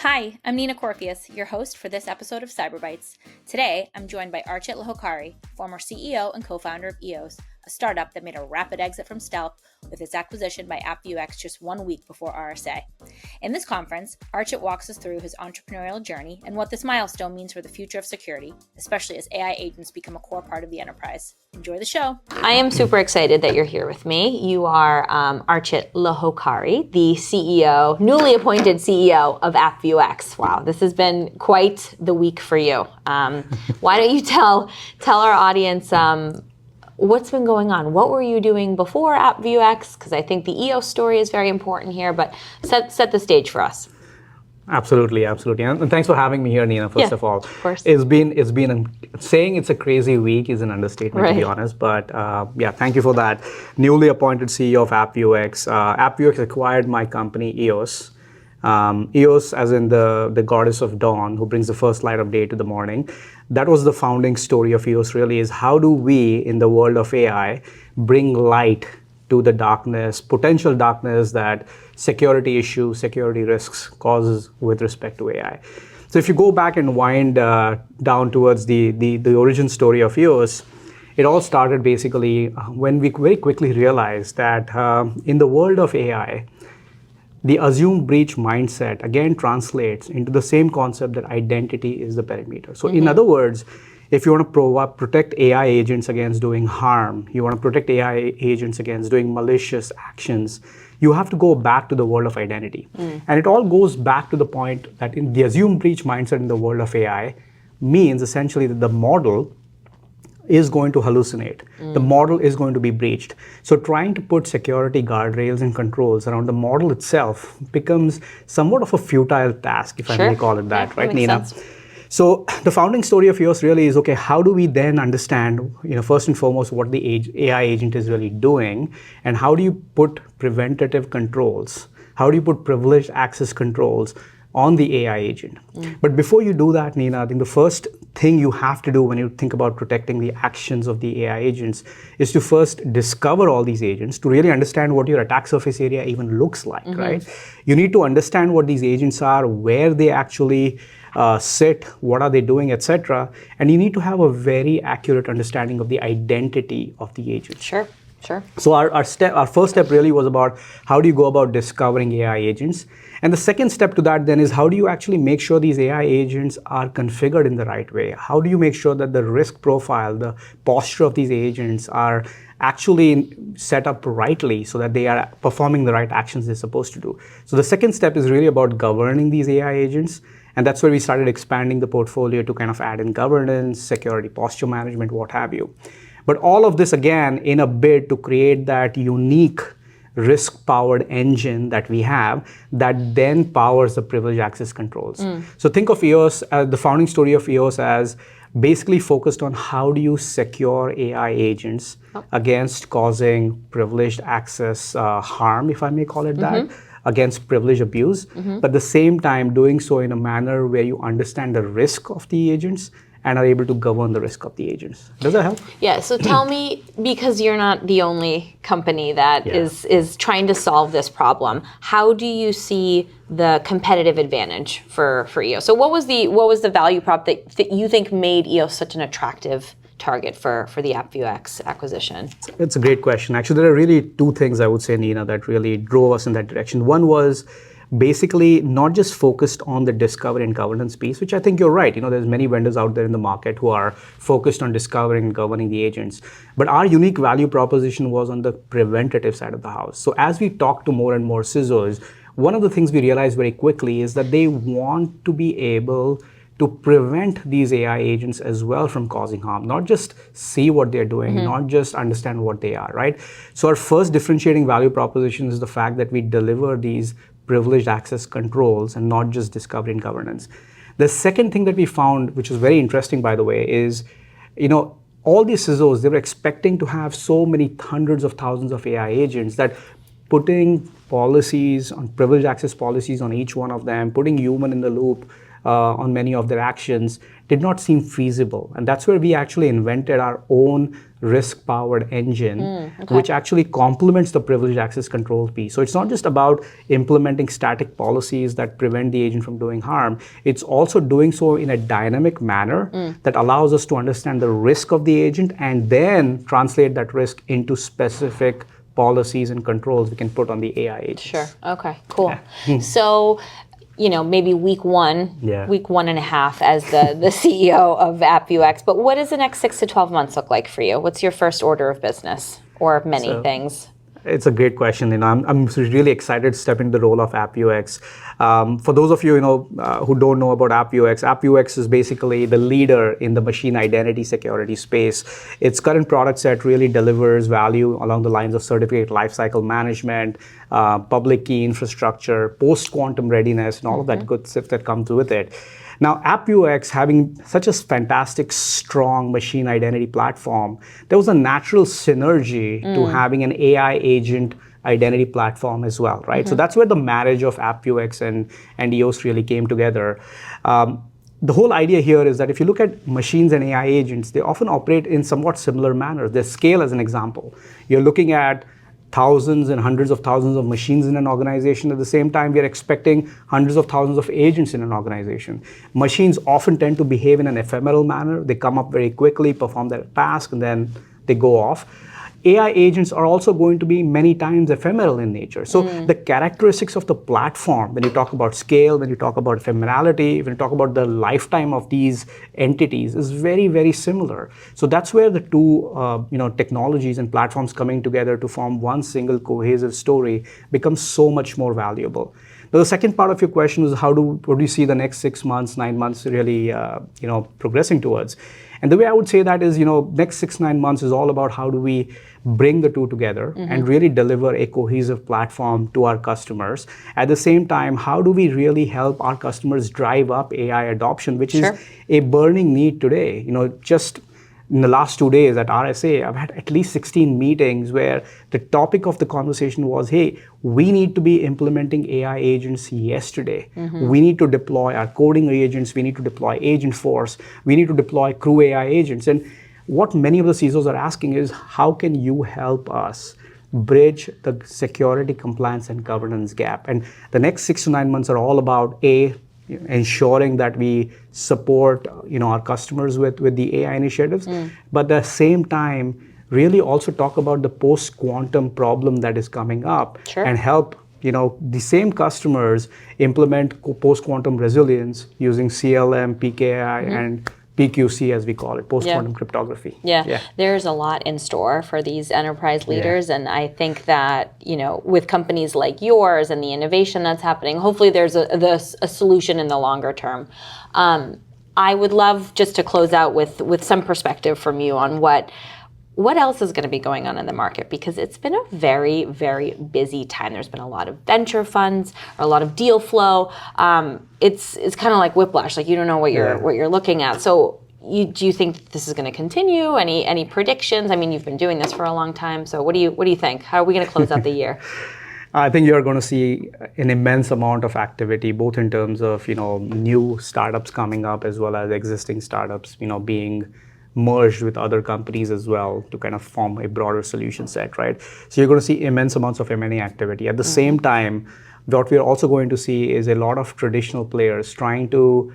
Hi, I'm Nina Corfius, your host for this episode of Cyberbytes. Today, I'm joined by Archit Lohokare, former CEO and co-founder of EOS, a startup that made a rapid exit from stealth with its acquisition by AppViewX just 1 week before RSA. In this conference, Archit walks us through his entrepreneurial journey and what this milestone means for the future of security, especially as AI agents become a core part of the enterprise. Enjoy the show. I am super excited that you're here with me. You are Archit Lohokare, the CEO, newly appointed CEO of AppViewX. Wow, this has been quite the week for you. Why don't you tell our audience what's been going on? What were you doing before AppViewX? Because I think the EOS story is very important here, but set the stage for us. Absolutely. And thanks for having me here, Nina, first of all. Of course. Saying it's a crazy week is an understatement, to be honest. But thank you for that. Newly appointed CEO of AppViewX. AppViewX acquired my company, EOS. EOS, as in the goddess of dawn, who brings the first light of day to the morning. That was the founding story of EOS, really, is how do we, in the world of AI, bring light to the darkness, potential darkness that security issues, security risks causes with respect to AI. So if you go back and wind down towards the origin story of EOS, it all started basically when we very quickly realized that in the world of AI, the assume breach mindset again translates into the same concept that identity is the perimeter. So in other words, if you want to protect AI agents against doing harm, you want to protect AI agents against doing malicious actions, you have to go back to the world of identity. And it all goes back to the point that in the assume breach mindset in the world of AI means essentially that the model is going to hallucinate. The model is going to be breached. So trying to put security guardrails and controls around the model itself becomes somewhat of a futile task, if I may call it that, right, Nina? Sense. So the founding story of EOS really is, okay, how do we then understand, first and foremost, what the AI agent is really doing, and how do you put preventative controls? How do you put privileged access controls on the AI agent? But before you do that, Nina, I think the first thing you have to do when you think about protecting the actions of the AI agents is to first discover all these agents, to really understand what your attack surface area even looks like, right? You need to understand what these agents are, where they actually sit, what are they doing, etc. And you need to have a very accurate understanding of the identity of the agent. Sure. So our first step really was about how do you go about discovering AI agents. And the second step to that then is how do you actually make sure these AI agents are configured in the right way? How do you make sure that the risk profile, the posture of these agents are actually set up rightly so that they are performing the right actions they're supposed to do? So the second step is really about governing these AI agents. And that's where we started expanding the portfolio to kind of add in governance, security posture management, what have you. But all of this, again, in a bid to create that unique risk-powered engine that we have that then powers the privileged access controls. So think of EOS, the founding story of EOS as basically focused on how do you secure AI agents against causing privileged access harm, if I may call it that, against privilege abuse, but at the same time doing so in a manner where you understand the risk of the agents and are able to govern the risk of the agents. Does that help? Yeah, so tell me, because you're not the only company that is trying to solve this problem, how do you see the competitive advantage for EOS? So what was the value prop that you think made EOS such an attractive target for the AppViewX acquisition? It's a great question. Actually, there are really two things I would say, Nina, that really drove us in that direction. One was basically not just focused on the discovery and governance piece, which I think you're right. There's many vendors out there in the market who are focused on discovering and governing the agents. But our unique value proposition was on the preventative side of the house. So as we talk to more and more CISOs, one of the things we realized very quickly is that they want to be able to prevent these AI agents as well from causing harm, not just see what they're doing, not just understand what they are, right? So our first differentiating value proposition is the fact that we deliver these privileged access controls and not just discovery and governance. The second thing that we found, which is very interesting, by the way, is, all these CISOs, they were expecting to have so many hundreds of thousands of AI agents that putting policies on privileged access policies on each one of them, putting human in the loop, on many of their actions did not seem feasible. And that's where we actually invented our own risk-powered engine, which actually complements the privileged access control piece. So it's not just about implementing static policies that prevent the agent from doing harm. It's also doing so in a dynamic manner that allows us to understand the risk of the agent and then translate that risk into specific policies and controls we can put on the AI agents. Sure. Okay, cool. So, maybe week one and a half as the CEO of AppViewX, but what does the next 6 to 12 months look like for you? What's your first order of business or many things? It's a great question. I'm really excited to step into the role of AppViewX. For those of you, who don't know about AppViewX is basically the leader in the machine identity security space. Its current product set really delivers value along the lines of certificate lifecycle management, public key infrastructure, post-quantum readiness, and all of that good stuff that comes with it. Now, AppViewX, having such a fantastic, strong machine identity platform, there was a natural synergy to having an AI agent identity platform as well, right? So that's where the marriage of AppViewX and EOS really came together. The whole idea here is that if you look at machines and AI agents, they often operate in somewhat similar manners. They scale as an example. You're looking at thousands and hundreds of thousands of machines in an organization. At the same time, we are expecting hundreds of thousands of agents in an organization. Machines often tend to behave in an ephemeral manner. They come up very quickly, perform their task, and then they go off. AI agents are also going to be many times ephemeral in nature. So the characteristics of the platform, when you talk about scale, when you talk about ephemerality, when you talk about the lifetime of these entities, is very, very similar. So that's where the two technologies and platforms coming together to form one single cohesive story becomes so much more valuable. Now, the second part of your question was what do you see the next 6 months, 9 months really progressing towards? And the way I would say that is, next 6-9 months is all about how do we bring the two together and really deliver a cohesive platform to our customers. At the same time, how do we really help our customers drive up AI adoption, which is a burning need today? Just in the last 2 days at RSA, I've had at least 16 meetings where the topic of the conversation was, hey, we need to be implementing AI agents yesterday. We need to deploy our coding agents. We need to deploy Agent Force. We need to deploy Crew AI agents. And what many of the CISOs are asking is, how can you help us bridge the security, compliance, and governance gap? And the next 6 to 9 months are all about, ensuring that we support our customers with the AI initiatives, but at the same time really also talk about the post-quantum problem that is coming up and help the same customers implement post-quantum resilience using CLM, PKI, and PQC, as we call it, post-quantum cryptography. Yeah, there's a lot in store for these enterprise leaders, and I think that with companies like yours and the innovation that's happening, hopefully there's a solution in the longer term. I would love just to close out with some perspective from you on what else is going to be going on in the market, because it's been a very, very busy time. There's been a lot of venture funds, or a lot of deal flow. It's kind of like whiplash, like you don't know what you're looking at. So do you think this is going to continue? Any predictions? I mean, you've been doing this for a long time. So what do you think? How are we going to close out the year? I think you're going to see an immense amount of activity, both in terms of new startups coming up as well as existing startups being merged with other companies as well to kind of form a broader solution set, right? So you're going to see immense amounts of M&A activity. At the same time, what we're also going to see is a lot of traditional players trying to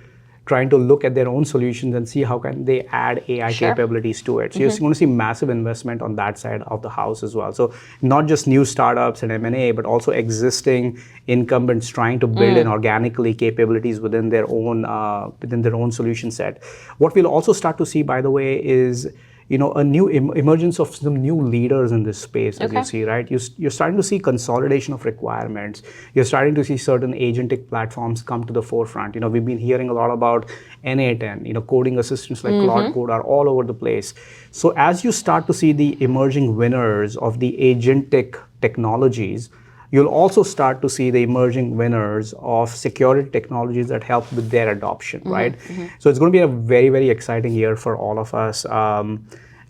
look at their own solutions and see how can they add AI capabilities to it. So you're going to see massive investment on that side of the house as well. So not just new startups and M&A, but also existing incumbents trying to build in organically capabilities within their own solution set. What we'll also start to see, by the way, is a new emergence of some new leaders in this space, as you see, right? You're starting to see consolidation of requirements. You're starting to see certain agentic platforms come to the forefront. We've been hearing a lot about N8N, coding assistants like Claude Code are all over the place. So as you start to see the emerging winners of the agentic technologies, you'll also start to see the emerging winners of security technologies that help with their adoption, right? So it's going to be a very, very exciting year for all of us.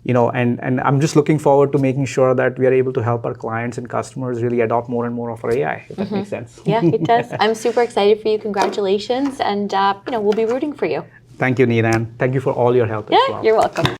and I'm just looking forward to making sure that we are able to help our clients and customers really adopt more and more of our AI, if that makes sense. Yeah, it does. I'm super excited for you. Congratulations. And, we'll be rooting for you. Thank you, Neelan. Thank you for all your help as well. You're welcome.